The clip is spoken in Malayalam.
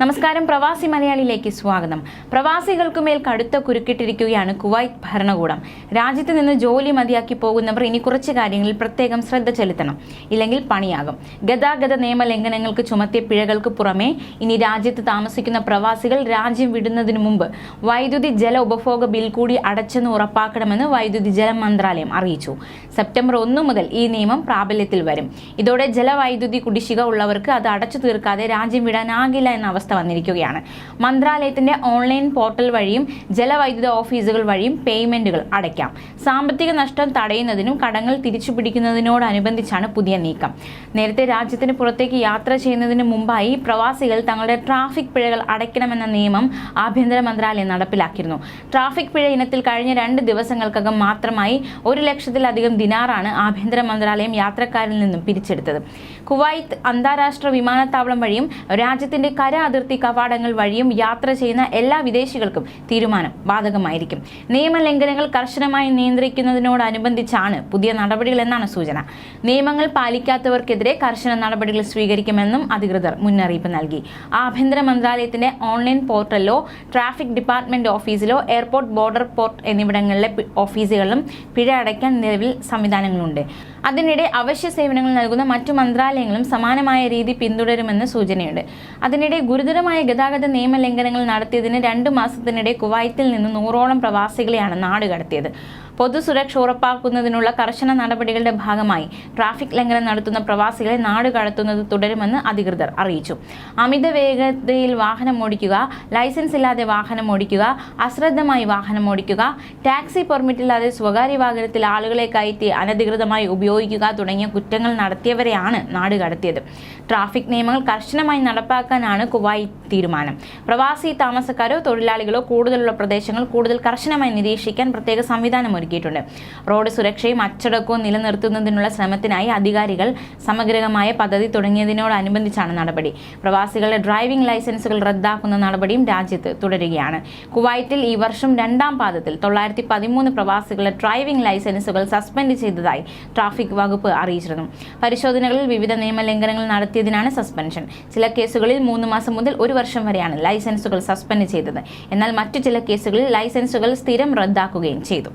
നമസ്കാരം, പ്രവാസി മലയാളിയിലേക്ക് സ്വാഗതം. പ്രവാസികൾക്കുമേൽ കടുത്ത കുരുക്കിട്ടിരിക്കുകയാണ് കുവൈറ്റ് ഭരണകൂടം. രാജ്യത്ത് നിന്ന് ജോലി മതിയാക്കി പോകുന്നവർ ഇനി കുറച്ച് കാര്യങ്ങളിൽ പ്രത്യേകം ശ്രദ്ധ ചെലുത്തണം, ഇല്ലെങ്കിൽ പണിയാകും. ഗതാഗത നിയമ ലംഘനങ്ങൾക്ക് ചുമത്തിയ പിഴകൾക്ക് പുറമെ ഇനി രാജ്യത്ത് താമസിക്കുന്ന പ്രവാസികൾ രാജ്യം വിടുന്നതിനു മുമ്പ് വൈദ്യുതി ജല ഉപഭോഗ ബിൽ കൂടി അടച്ചെന്ന് ഉറപ്പാക്കണമെന്ന് വൈദ്യുതി ജല മന്ത്രാലയം അറിയിച്ചു. സെപ്റ്റംബർ 1 മുതൽ ഈ നിയമം പ്രാബല്യത്തിൽ വരും. ഇതോടെ ജലവൈദ്യുതി കുടിശ്ശിക ഉള്ളവർക്ക് അത് അടച്ചു തീർക്കാതെ രാജ്യം വിടാനാകില്ല എന്ന അവസ്ഥ വന്നിരിക്കുകയാണ്. മന്ത്രാലയത്തിന്റെ ഓൺലൈൻ പോർട്ടൽ വഴിയും ജലവൈദ്യുത ഓഫീസുകൾ വഴിയും പേയ്മെന്റുകൾ അടയ്ക്കാം. സാമ്പത്തിക നഷ്ടം തടയുന്നതിനും കടങ്ങൾ തിരിച്ചുപിടിക്കുന്നതിനോടനുബന്ധിച്ചാണ് പുതിയ നീക്കം. നേരത്തെ രാജ്യത്തിന് പുറത്തേക്ക് യാത്ര ചെയ്യുന്നതിന് മുമ്പായി പ്രവാസികൾ തങ്ങളുടെ ട്രാഫിക് പിഴകൾ അടയ്ക്കണമെന്ന നിയമം ആഭ്യന്തര മന്ത്രാലയം നടപ്പിലാക്കിയിരുന്നു. ട്രാഫിക് പിഴ ഇനത്തിൽ കഴിഞ്ഞ 2 ദിവസങ്ങൾക്കകം മാത്രമായി 1 ലക്ഷത്തിലധികം ദിനാറാണ് ആഭ്യന്തര മന്ത്രാലയം യാത്രക്കാരിൽ നിന്നും പിരിച്ചെടുത്തത്. കുവൈത്ത് അന്താരാഷ്ട്ര വിമാനത്താവളം വഴിയും രാജ്യത്തിന്റെ കര അതിർത്തി കവാടങ്ങൾ വഴിയും യാത്ര ചെയ്യുന്ന എല്ലാ വിദേശികൾക്കും തീരുമാനം ബാധകമായിരിക്കും. നിയമലംഘനങ്ങൾ കർശനമായി നിയന്ത്രിക്കുന്നതിനോടനുബന്ധിച്ചാണ് പുതിയ നടപടികൾ എന്നാണ് സൂചന. നിയമങ്ങൾ പാലിക്കാത്തവർക്കെതിരെ കർശന നടപടികൾ സ്വീകരിക്കുമെന്നും അധികൃതർ മുന്നറിയിപ്പ് നൽകി. ആഭ്യന്തര മന്ത്രാലയത്തിന്റെ ഓൺലൈൻ പോർട്ടലിലോ ട്രാഫിക് ഡിപ്പാർട്ട്മെന്റ് ഓഫീസിലോ എയർപോർട്ട്, ബോർഡർ പോർട്ട് എന്നിവിടങ്ങളിലെ ഓഫീസുകളിലും പിഴ അടയ്ക്കാൻ നിലവിൽ സംവിധാനങ്ങളുണ്ട്. അതിനിടെ അവശ്യ സേവനങ്ങൾ നൽകുന്ന മറ്റു മന്ത്രാലയങ്ങളും സമാനമായ രീതി പിന്തുടരുമെന്ന് സൂചനയുണ്ട്. അതിനിടെ ഗുരുതരമായ ഗതാഗത നിയമലംഘനങ്ങൾ നടത്തിയതിന് 2 മാസത്തിനിടെ കുവൈത്തിൽ നിന്ന് 100ഓളം പ്രവാസികളെയാണ് നാടുകടത്തിയത്. പൊതുസുരക്ഷ ഉറപ്പാക്കുന്നതിനുള്ള കർശന നടപടികളുടെ ഭാഗമായി ട്രാഫിക് ലംഘനം നടത്തുന്ന പ്രവാസികളെ നാടുകടത്തുന്നത് തുടരുമെന്ന് അധികൃതർ അറിയിച്ചു. അമിത വേഗതയിൽ വാഹനം ഓടിക്കുക, ലൈസൻസ് ഇല്ലാതെ വാഹനം ഓടിക്കുക, അശ്രദ്ധമായി വാഹനം ഓടിക്കുക, ടാക്സി പെർമിറ്റില്ലാതെ സ്വകാര്യ വാഹനത്തിൽ ആളുകളെ കയറ്റി അനധികൃതമായി ഉപയോഗിക്കുക തുടങ്ങിയ കുറ്റങ്ങൾ നടത്തിയവരെയാണ് നാടുകടത്തിയത്. ട്രാഫിക് നിയമങ്ങൾ കർശനമായി നടപ്പാക്കാനാണ് കുവൈറ്റ് തീരുമാനം. പ്രവാസി താമസക്കാരോ തൊഴിലാളികളോ കൂടുതലുള്ള പ്രദേശങ്ങൾ കൂടുതൽ കർശനമായി നിരീക്ഷിക്കാൻ പ്രത്യേക സംവിധാനം ഒരുക്കിയിട്ടുണ്ട്. റോഡ് സുരക്ഷയും അച്ചടക്കവും നിലനിർത്തുന്നതിനുള്ള ശ്രമത്തിനായി അധികാരികൾ സമഗ്രമായ പദ്ധതി തുടങ്ങിയതിനോടനുബന്ധിച്ചാണ് നടപടി. പ്രവാസികളുടെ ഡ്രൈവിംഗ് ലൈസൻസുകൾ റദ്ദാക്കുന്ന നടപടിയും രാജ്യത്ത് തുടരുകയാണ്. കുവൈറ്റിൽ ഈ വർഷം 2ാം പാദത്തിൽ 913 പ്രവാസികളുടെ ഡ്രൈവിംഗ് ലൈസൻസുകൾ സസ്പെൻഡ് ചെയ്തതായി ട്രാഫിക് വകുപ്പ് അറിയിച്ചിരുന്നു. പരിശോധനകളിൽ വിവിധ നിയമലംഘനങ്ങൾ നടത്തിയതിനാണ് സസ്പെൻഷൻ. ചില കേസുകളിൽ 3 മാസം മുതൽ 1 വർഷം വരെയാണ് ലൈസൻസുകൾ സസ്പെൻഡ് ചെയ്തത്. എന്നാൽ മറ്റു ചില കേസുകളിൽ ലൈസൻസുകൾ സ്ഥിരം റദ്ദാക്കുകയും ചെയ്തു.